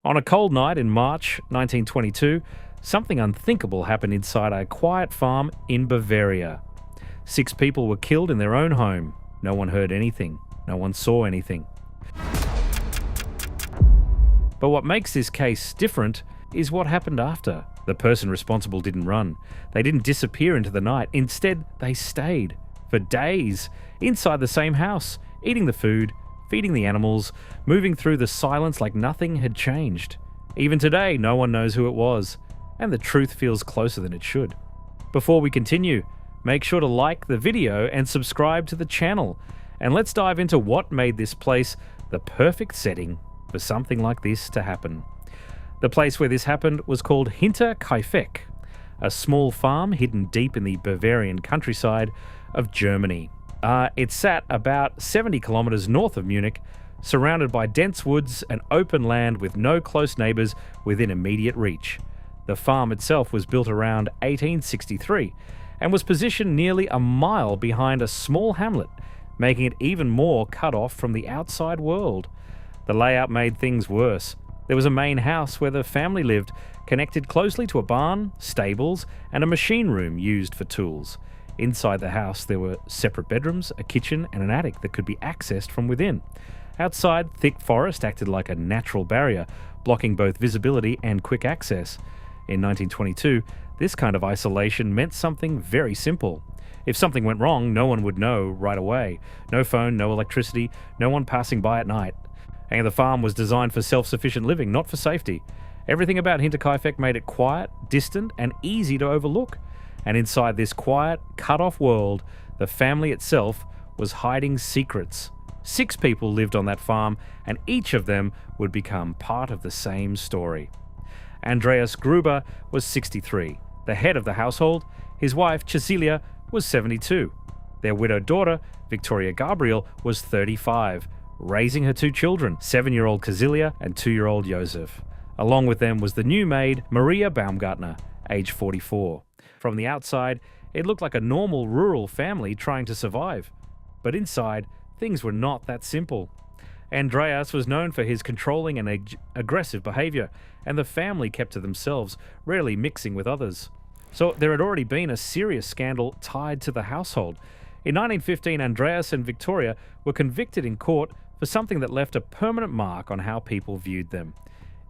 On a cold night in March 1922, something unthinkable happened inside a quiet farm in Bavaria. 6 people were killed in their own home. No one heard anything. No one saw anything. But what makes this case different is what happened after. The person responsible didn't run. They didn't disappear into the night. Instead, they stayed for days inside the same house, eating the food, feeding the animals, moving through the silence like nothing had changed. Even today, no one knows who it was, and the truth feels closer than it should. Before we continue, make sure to like the video and subscribe to the channel, and let's dive into what made this place the perfect setting for something like this to happen. The place where this happened was called Hinterkaifeck, a small farm hidden deep in the Bavarian countryside of Germany. It sat about 70 kilometers north of Munich, surrounded by dense woods and open land with no close neighbors within immediate reach. The farm itself was built around 1863 and was positioned nearly a mile behind a small hamlet, making it even more cut off from the outside world. The layout made things worse. There was a main house where the family lived, connected closely to a barn, stables, and a machine room used for tools. Inside the house, there were separate bedrooms, a kitchen, and an attic that could be accessed from within. Outside, thick forest acted like a natural barrier, blocking both visibility and quick access. In 1922, this kind of isolation meant something very simple. If something went wrong, no one would know right away. No phone, no electricity, no one passing by at night. And the farm was designed for self-sufficient living, not for safety. Everything about Hinterkaifeck made it quiet, distant, and easy to overlook. And inside this quiet, cut-off world, the family itself was hiding secrets. 6 people lived on that farm, and each of them would become part of the same story. Andreas Gruber was 63, the head of the household. His wife, Cäzilia, was 72. Their widowed daughter, Viktoria Gabriel, was 35, raising her 2 children, 7-year-old Cäzilia and 2-year-old Josef. Along with them was the new maid, Maria Baumgartner, age 44. From the outside, it looked like a normal rural family trying to survive. But inside, things were not that simple. Andreas was known for his controlling and aggressive behavior, and the family kept to themselves, rarely mixing with others. So there had already been a serious scandal tied to the household. In 1915, Andreas and Viktoria were convicted in court for something that left a permanent mark on how people viewed them.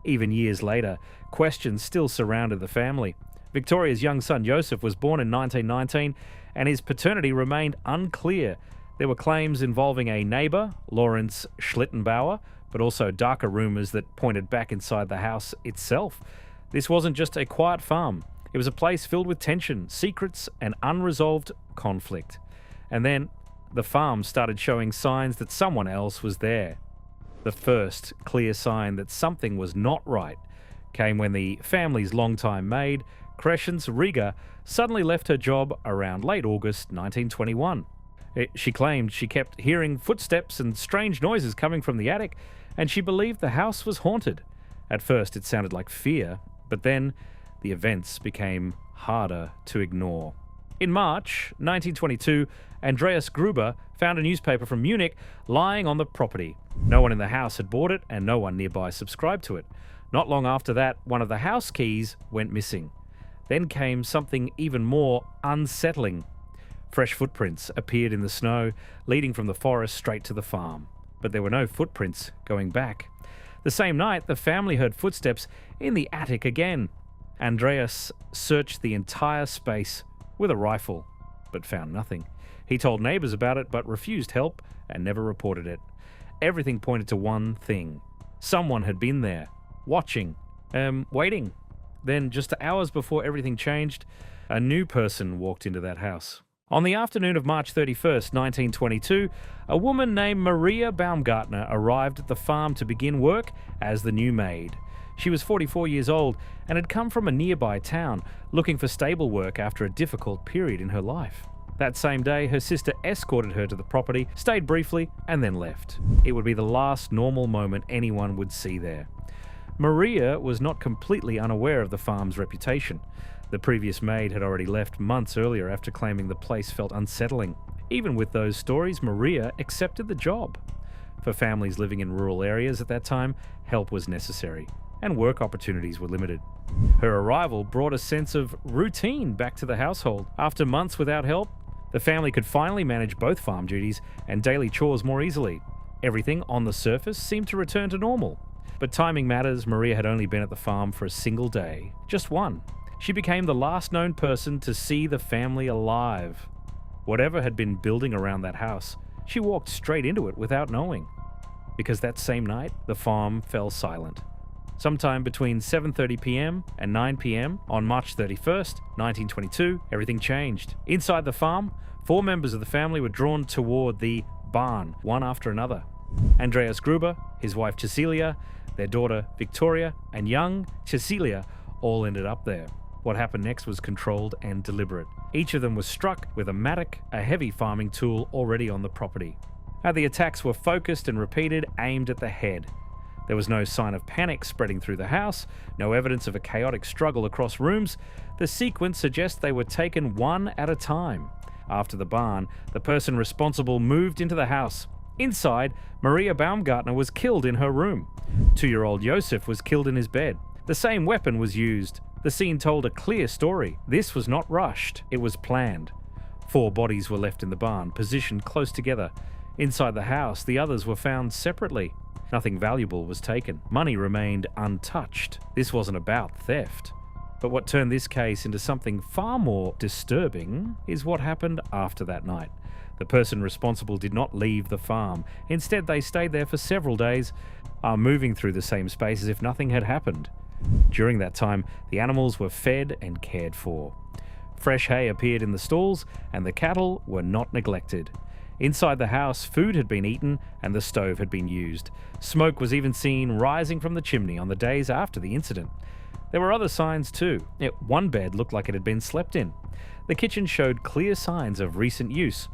Even years later, questions still surrounded the family. Viktoria's young son Josef was born in 1919, and his paternity remained unclear. There were claims involving a neighbor, Lorenz Schlittenbauer, but also darker rumors that pointed back inside the house itself. This wasn't just a quiet farm. It was a place filled with tension, secrets, and unresolved conflict. And then, the farm started showing signs that someone else was there. The first clear sign that something was not right came when the family's longtime maid, Crescence Rieger, suddenly left her job around late August 1921. She claimed she kept hearing footsteps and strange noises coming from the attic, and she believed the house was haunted. At first it sounded like fear, but then the events became harder to ignore. In March 1922, Andreas Gruber found a newspaper from Munich lying on the property. No one in the house had bought it, and no one nearby subscribed to it. Not long after that, one of the house keys went missing. Then came something even more unsettling. Fresh footprints appeared in the snow, leading from the forest straight to the farm. But there were no footprints going back. The same night, the family heard footsteps in the attic again. Andreas searched the entire space with a rifle, but found nothing. He told neighbors about it, but refused help and never reported it. Everything pointed to one thing. Someone had been there, watching, waiting. Then, just hours before everything changed, a new person walked into that house. On the afternoon of March 31st, 1922, a woman named Maria Baumgartner arrived at the farm to begin work as the new maid. She was 44 years old and had come from a nearby town, looking for stable work after a difficult period in her life. That same day, her sister escorted her to the property, stayed briefly, and then left. It would be the last normal moment anyone would see there. Maria was not completely unaware of the farm's reputation. The previous maid had already left months earlier after claiming the place felt unsettling. Even with those stories, Maria accepted the job. For families living in rural areas at that time, help was necessary, and work opportunities were limited. Her arrival brought a sense of routine back to the household. After months without help, the family could finally manage both farm duties and daily chores more easily. Everything on the surface seemed to return to normal. But timing matters. Maria had only been at the farm for a single day, just one. She became the last known person to see the family alive. Whatever had been building around that house, she walked straight into it without knowing. Because that same night, the farm fell silent. Sometime between 7:30 p.m. and 9 p.m. on March 31st, 1922, everything changed. Inside the farm, 4 members of the family were drawn toward the barn, one after another. Andreas Gruber, his wife Cäzilia, their daughter Viktoria, and young Cäzilia all ended up there. What happened next was controlled and deliberate. Each of them was struck with a mattock, a heavy farming tool already on the property. The attacks were focused and repeated, aimed at the head. There was no sign of panic spreading through the house, no evidence of a chaotic struggle across rooms. The sequence suggests they were taken one at a time. After the barn, the person responsible moved into the house. Inside, Maria Baumgartner was killed in her room. 2-year-old Josef was killed in his bed. The same weapon was used. The scene told a clear story. This was not rushed, it was planned. 4 bodies were left in the barn, positioned close together. Inside the house, the others were found separately. Nothing valuable was taken. Money remained untouched. This wasn't about theft. But what turned this case into something far more disturbing is what happened after that night. The person responsible did not leave the farm. Instead, they stayed there for several days, moving through the same space as if nothing had happened. During that time, the animals were fed and cared for. Fresh hay appeared in the stalls, and the cattle were not neglected. Inside the house, food had been eaten and the stove had been used. Smoke was even seen rising from the chimney on the days after the incident. There were other signs too. One bed looked like it had been slept in. The kitchen showed clear signs of recent use.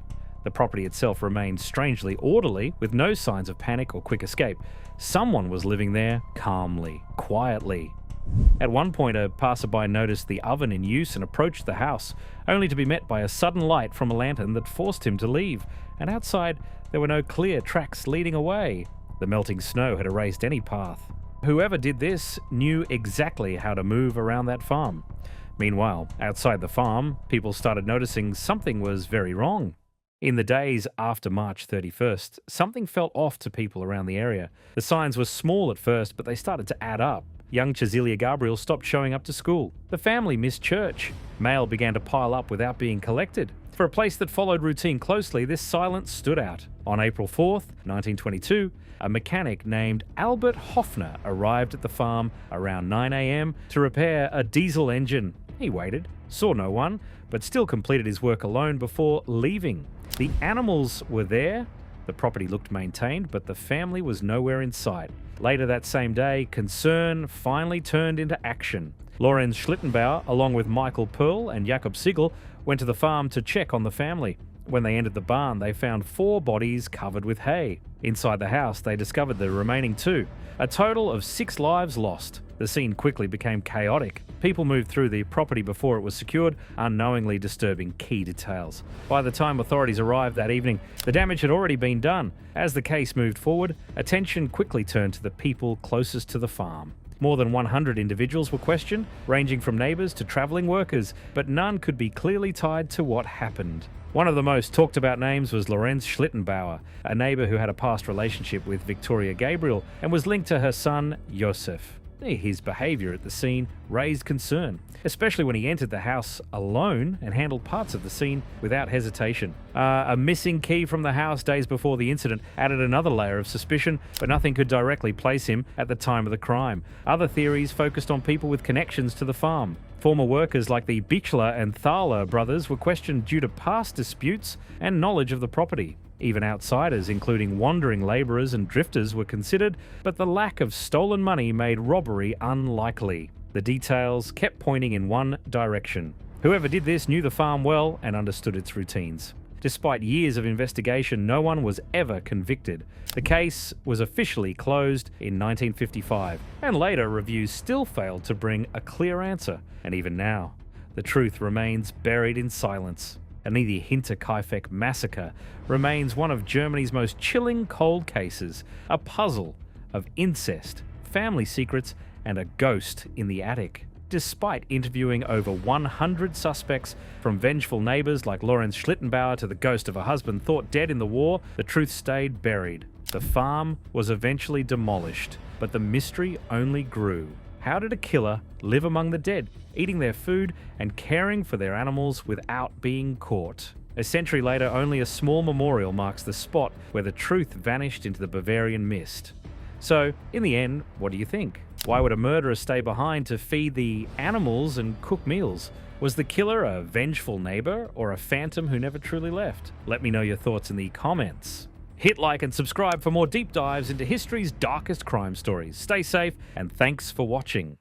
The property itself remained strangely orderly, with no signs of panic or quick escape. Someone was living there calmly, quietly. At one point, a passerby noticed the oven in use and approached the house, only to be met by a sudden light from a lantern that forced him to leave. And outside, there were no clear tracks leading away. The melting snow had erased any path. Whoever did this knew exactly how to move around that farm. Meanwhile, outside the farm, people started noticing something was very wrong. In the days after March 31st, something felt off to people around the area. The signs were small at first, but they started to add up. Young Cäzilia Gabriel stopped showing up to school. The family missed church. Mail began to pile up without being collected. For a place that followed routine closely, this silence stood out. On April 4th, 1922, a mechanic named Albert Hoffner arrived at the farm around 9 a.m. to repair a diesel engine. He waited, saw no one, but still completed his work alone before leaving. The animals were there, the property looked maintained, but the family was nowhere in sight. Later that same day, concern finally turned into action. Lorenz Schlittenbauer, along with Michael Pearl and Jakob Siegel, went to the farm to check on the family. When they entered the barn, they found 4 bodies covered with hay. Inside the house, they discovered the remaining 2. A total of 6 lives lost. The scene quickly became chaotic. People moved through the property before it was secured, unknowingly disturbing key details. By the time authorities arrived that evening, the damage had already been done. As the case moved forward, attention quickly turned to the people closest to the farm. More than 100 individuals were questioned, ranging from neighbours to travelling workers, but none could be clearly tied to what happened. One of the most talked about names was Lorenz Schlittenbauer, a neighbour who had a past relationship with Viktoria Gabriel and was linked to her son, Josef. His behaviour at the scene raised concern, especially when he entered the house alone and handled parts of the scene without hesitation. A missing key from the house days before the incident added another layer of suspicion, but nothing could directly place him at the time of the crime. Other theories focused on people with connections to the farm. Former workers like the Bichler and Thaler brothers were questioned due to past disputes and knowledge of the property. Even outsiders, including wandering labourers and drifters, were considered, but the lack of stolen money made robbery unlikely. The details kept pointing in one direction. Whoever did this knew the farm well and understood its routines. Despite years of investigation, no one was ever convicted. The case was officially closed in 1955, and later reviews still failed to bring a clear answer. And even now, the truth remains buried in silence. And the Hinterkaifeck massacre remains one of Germany's most chilling cold cases, a puzzle of incest, family secrets, and a ghost in the attic. Despite interviewing over 100 suspects, from vengeful neighbours like Lorenz Schlittenbauer to the ghost of a husband thought dead in the war, the truth stayed buried. The farm was eventually demolished, but the mystery only grew. How did a killer live among the dead, eating their food and caring for their animals without being caught? A century later, only a small memorial marks the spot where the truth vanished into the Bavarian mist. So, in the end, what do you think? Why would a murderer stay behind to feed the animals and cook meals? Was the killer a vengeful neighbor or a phantom who never truly left? Let me know your thoughts in the comments. Hit like and subscribe for more deep dives into history's darkest crime stories. Stay safe, and thanks for watching.